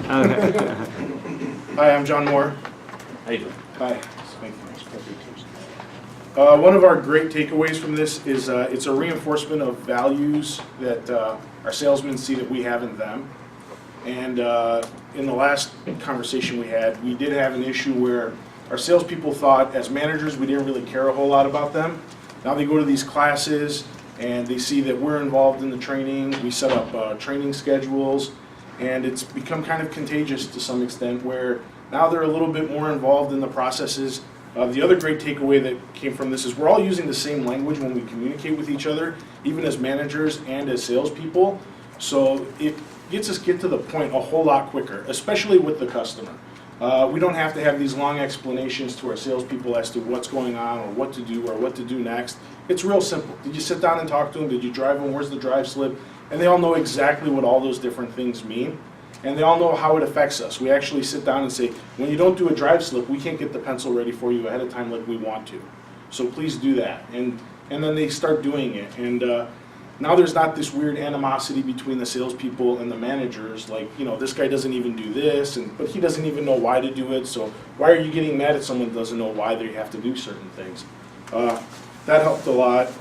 Hi, I'm John Moore. How you doing? Hi. One of our great takeaways from this is it's a reinforcement of values that our salesmen see that we have in them. And in the last conversation we had, we did have an issue where our salespeople thought as managers we didn't really care a whole lot about them. Now they go to these classes and they see that we're involved in the training. We set up training schedules, and it's become kind of contagious to some extent where now they're a little bit more involved in the processes. The other great takeaway that came from this is we're all using the same language when we communicate with each other, even as managers and as salespeople. So it gets us get to the point a whole lot quicker, especially with the customer. We don't have to have these long explanations to our salespeople as to what's going on or what to do next. It's real simple. Did you sit down and talk to them? Did you drive them? Where's the drive slip? And they all know exactly what all those different things mean. And they all know how it affects us. We actually sit down and say, when you don't do a drive slip, we can't get the pencil ready for you ahead of time like we want to. So please do that. And then they start doing it. And now there's not this weird animosity between the salespeople and the managers, like, you know, this guy doesn't even do this, but he doesn't even know why to do it, so why are you getting mad at someone who doesn't know why they have to do certain things? That helped a lot.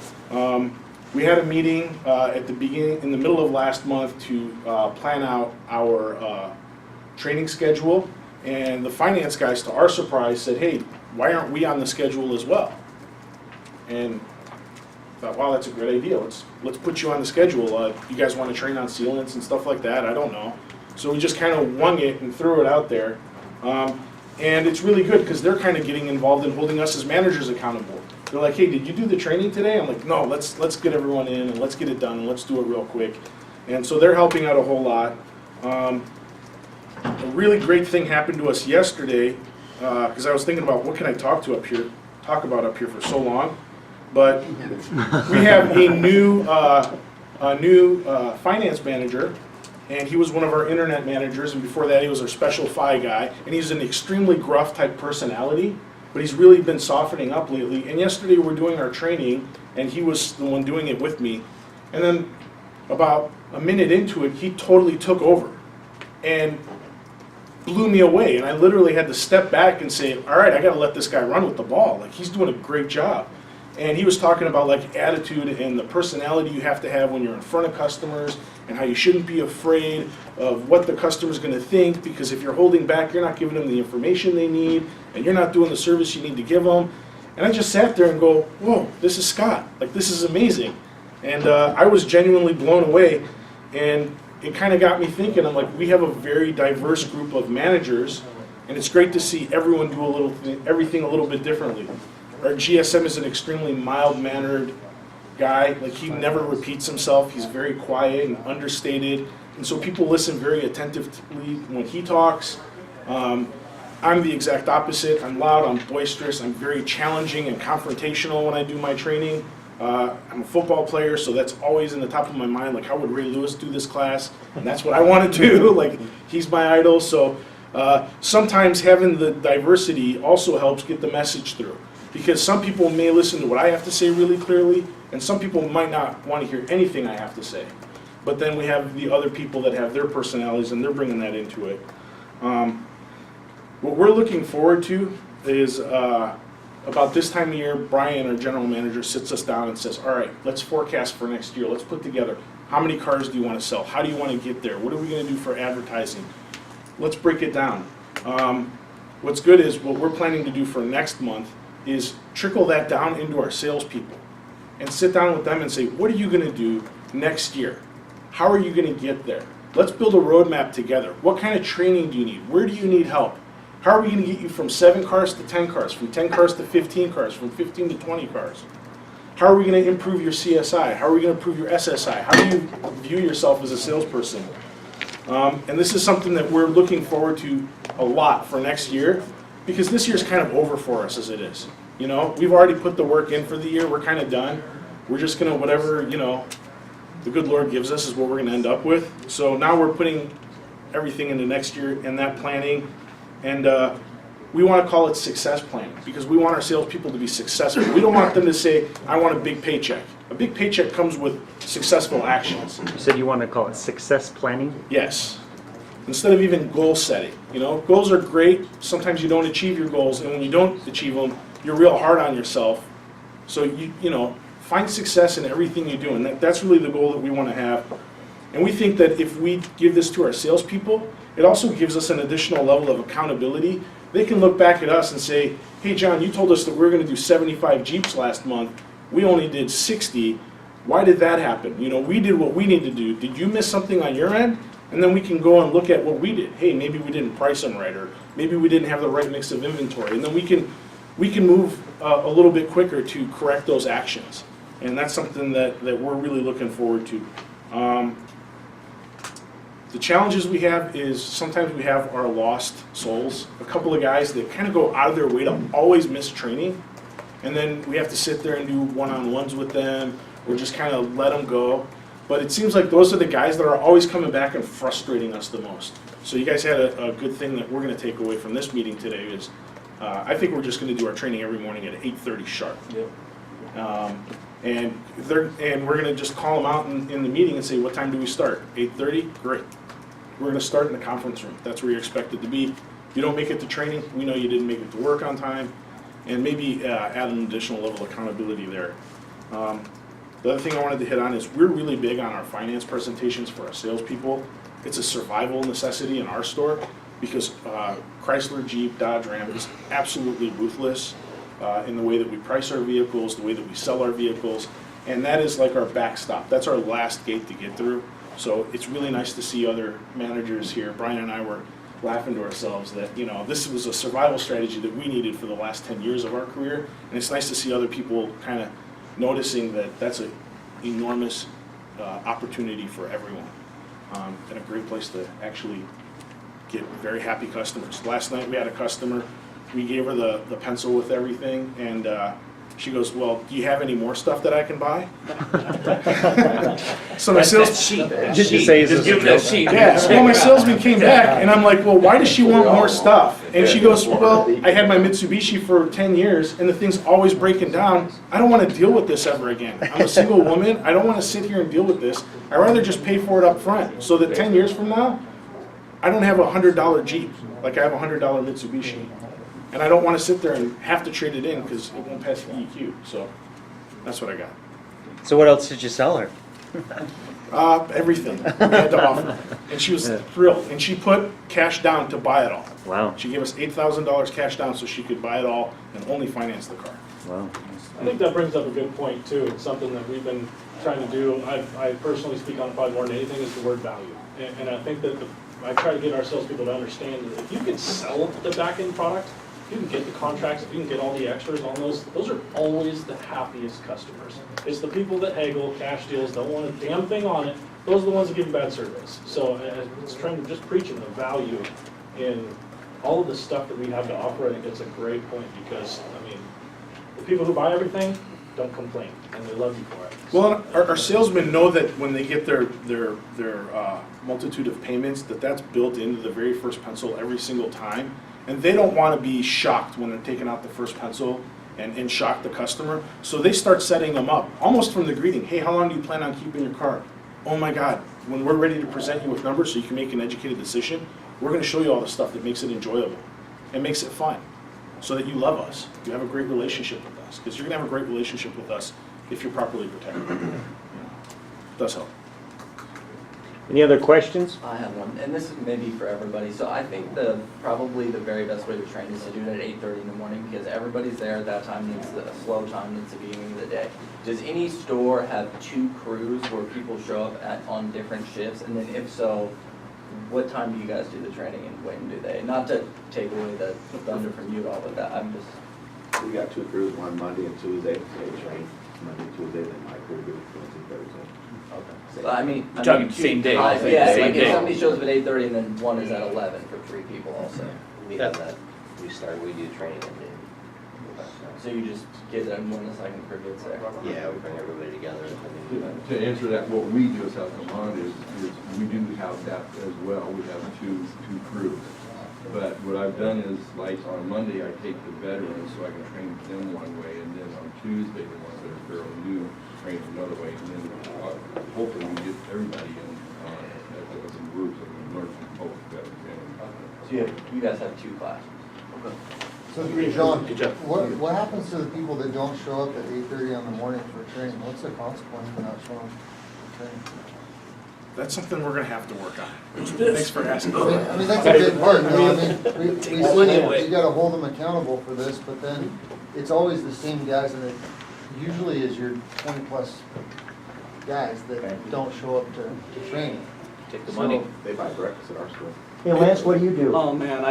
We had a meeting at the beginning, in the middle of last month, to plan out our training schedule, and the finance guys, to our surprise, said, hey, why aren't we on the schedule as well? And thought, wow, that's a great idea. Let's put you on the schedule. You guys want to train on sealants and stuff like that? I don't know. So we just kind of wung it and threw it out there. And it's really good because they're kind of getting involved in holding us as managers accountable. They're like, hey, did you do the training today? I'm like, no, let's get everyone in and let's get it done and let's do it real quick. And so they're helping out a whole lot. A really great thing happened to us yesterday because I was thinking about what can I talk about up here for so long. But we have a new finance manager, and he was one of our internet managers, and before that he was our special FI guy, and he's an extremely gruff type personality, but he's really been softening up lately. And yesterday we were doing our training, and he was the one doing it with me, and then about a minute into it, he totally took over and blew me away, and I literally had to step back and say, all right, I gotta let this guy run with the ball. Like, he's doing a great job. And he was talking about like attitude and the personality you have to have when you're in front of customers, and how you shouldn't be afraid of what the customer's going to think, because if you're holding back, you're not giving them the information they need, and you're not doing the service you need to give them. And I just sat there and go, whoa, this is Scott. Like, this is amazing. And I was genuinely blown away, and it kind of got me thinking. I'm like, we have a very diverse group of managers, and it's great to see everyone do everything a little bit differently. Our GSM is an extremely mild-mannered guy. Like, he never repeats himself. He's very quiet and understated, and so people listen very attentively when he talks. I'm the exact opposite. I'm loud, I'm boisterous, I'm very challenging and confrontational when I do my training. I'm a football player, so that's always in the top of my mind, like, how would Ray Lewis do this class? And that's what I want to do. Like, he's my idol. So sometimes having the diversity also helps get the message through. Because some people may listen to what I have to say really clearly, and some people might not want to hear anything I have to say. But then we have the other people that have their personalities, and they're bringing that into it. What we're looking forward to is about this time of year, Brian, our general manager, sits us down and says, all right, let's forecast for next year. Let's put together, how many cars do you want to sell? How do you want to get there? What are we going to do for advertising? Let's break it down. What's good is what we're planning to do for next month is trickle that down into our salespeople and sit down with them and say, what are you going to do next year? How are you going to get there? Let's build a roadmap together. What kind of training do you need? Where do you need help? How are we going to get you from 7 cars to 10 cars, from 10 cars to 15 cars, from 15 to 20 cars? How are we going to improve your CSI? How are we going to improve your SSI? How do you view yourself as a salesperson? And this is something that we're looking forward to a lot for next year, because this year's kind of over for us as it is. You know, we've already put the work in for the year. We're kind of done. We're just going to, whatever, you know, the good Lord gives us is what we're going to end up with. So now we're putting everything into next year and that planning. And we want to call it success planning, because we want our salespeople to be successful. We don't want them to say, I want a big paycheck. A big paycheck comes with successful actions. You said you want to call it success planning? Yes. instead of even goal setting. You know, goals are great. Sometimes you don't achieve your goals, and when you don't achieve them, you're real hard on yourself. So you know, find success in everything you do, and that's really the goal that we want to have. And we think that if we give this to our salespeople, it also gives us an additional level of accountability. They can look back at us and say, hey John, you told us that we were going to do 75 Jeeps last month. We only did 60. Why did that happen? You know, we did what we need to do. Did you miss something on your end? And then we can go and look at what we did. Hey, maybe we didn't price them right, or maybe we didn't have the right mix of inventory. And then we can move a little bit quicker to correct those actions. And that's something that we're really looking forward to. The challenges we have is sometimes we have our lost souls. A couple of guys that kind of go out of their way to always miss training. And then we have to sit there and do one-on-ones with them, or just kind of let them go. But it seems like those are the guys that are always coming back and frustrating us the most. So you guys had a good thing that we're going to take away from this meeting today is, I think we're just going to do our training every morning at 8:30 sharp. Yep. And we're going to just call them out in the meeting and say, what time do we start? 8:30? Great. We're going to start in the conference room. That's where you're expected to be. If you don't make it to training, we know you didn't make it to work on time, and maybe add an additional level of accountability there. The other thing I wanted to hit on is we're really big on our finance presentations for our salespeople. It's a survival necessity in our store because Chrysler, Jeep, Dodge, Ram is absolutely ruthless in the way that we price our vehicles, the way that we sell our vehicles, and that is like our backstop. That's our last gate to get through. So it's really nice to see other managers here. Brian and I were laughing to ourselves that, you know, this was a survival strategy that we needed for the last 10 years of our career, and it's nice to see other people kind of noticing that that's an enormous opportunity for everyone, and a great place to actually get very happy customers. Last night we had a customer, we gave her the pencil with everything, and she goes, well, do you have any more stuff that I can buy? So my sales, Did you say just give that sheet? yeah, well, my salesman came back, and I'm like, well, why does she want more stuff? And she goes, well, I had my Mitsubishi for 10 years, and the thing's always breaking down. I don't want to deal with this ever again. I'm a single woman. I don't want to sit here and deal with this. I'd rather just pay for it up front, so that 10 years from now, I don't have a $100 Jeep, like I have a $100 Mitsubishi. And I don't want to sit there and have to trade it in because it won't pass the EQ. So that's what I got. So what else did you sell her? Everything we had to offer. And she was thrilled. And she put cash down to buy it all. Wow. She gave us $8,000 cash down so she could buy it all and only finance the car. Wow. I think that brings up a good point too. It's something that we've been trying to do. I personally speak on it probably more than anything is the word value. And I think that I try to get our salespeople to understand that if you can sell the back-end product, you can get the contracts, if you can get all the extras on those are always the happiest customers. It's the people that haggle, cash deals, don't want a damn thing on it. Those are the ones that give you bad service. So it's trying to just preaching the value in all of the stuff that we have to offer. I think it's a great point because, I mean, the people who buy everything don't complain and they love you for it. Well, our salesmen know that when they get their multitude of payments, that's built into the very first pencil every single time. And they don't want to be shocked when they're taking out the first pencil and shock the customer. So they start setting them up, almost from the greeting. Hey, how long do you plan on keeping your car? Oh my God, when we're ready to present you with numbers so you can make an educated decision, we're going to show you all the stuff that makes it enjoyable and makes it fun so that you love us. You have a great relationship with us because you're going to have a great relationship with us if you're properly protected. It does help. Any other questions? I have one, and this is maybe for everybody. So I think probably the very best way to train is to do it at 8:30 in the morning because everybody's there at that time. Needs a slow time. Needs the beginning of the day. Does any store have 2 crews where people show up on different shifts? And then if so, what time do you guys do the training and when do they? Not to take away the thunder from you at all, but that I'm just. We got 2 crews, one Monday and Tuesday. So we train Monday, Tuesday, then my crew do Wednesday, Thursday. Okay. I mean, Talking same day. yeah, Same like day. if somebody shows up at 8:30 and then one is at 11 for 3 people also. We have that, we do training at noon. So you just get them when the second crew gets there. Yeah, we bring everybody together. To answer that, what we do as South Vermont is we do have that as well. We have two crews. But what I've done is, like on Monday, I take the veterans so I can train them one way, and then on Tuesday, the ones that are fairly new, train another way, and then hopefully we get everybody in as a group so we can learn from both You guys have 2 classes. So, John, Good job. what happens to the people that don't show up at 8:30 in the morning for training? What's the consequence for not showing up for training? That's something we're gonna have to work on. Thanks for asking. I mean, that's a big part, you know, I mean, we gotta hold them accountable for this, but then it's always the same guys, and it usually is your 20-plus guys that don't show up to training. Take the money. They buy breakfast at our store. Hey Lance, what do you do? Oh man,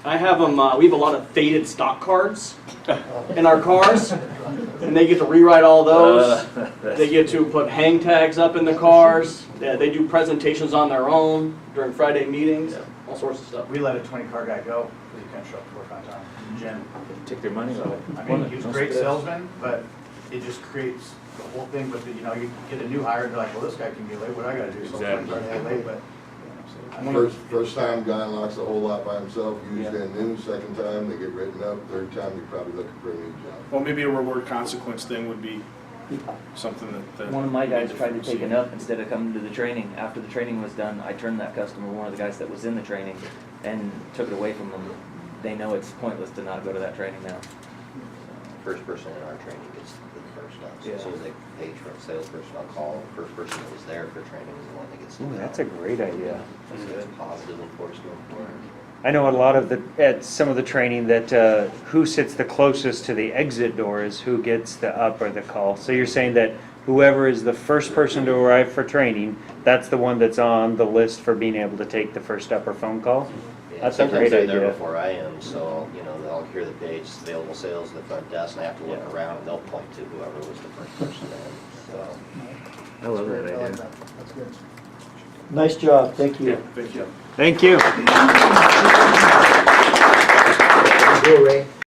I have them, we have a lot of faded stock cards in our cars, and they get to rewrite all those. They get to put hang tags up in the cars. Yeah, they do presentations on their own during Friday meetings, all sorts of stuff. We let a 20-car guy go because he couldn't show up to work on time. Jim. Take their money. I mean, he was a great salesman, but it just creates the whole thing. But you know, you get a new hire and they're like, well, this guy can be late. What do I got to do? So I'm trying to be late, but. First time guy unlocks a whole lot by himself, usually at noon. Second time, they get written up. Third time, you're probably looking for a new job. Well, maybe a reward consequence thing would be something that. One of my guys we tried to need take see. it up instead of coming to the training. After the training was done, I turned that customer, one of the guys that was in the training, and took it away from them. They know it's pointless to not go to that training now. First person in our training gets the first up. So Yeah. as soon as they page for a salesperson on call, the first person that was there for training is the one that gets. Ooh, that's a great idea. That's a positive enforcement for it. I know a lot of at some of the training that who sits the closest to the exit door is who gets the up or the call. So you're saying that whoever is the first person to arrive for training, that's the one that's on the list for being able to take the first up or phone call? Yeah, That's a sometimes great they're there idea. before I am, so, you know, they'll hear the page, available sales at the front desk, and I have to look around, and they'll point to whoever was the first person in, so. I love that I like idea. that. That's good. Nice job, thank you. Thank you. Thank you. Go, Ray.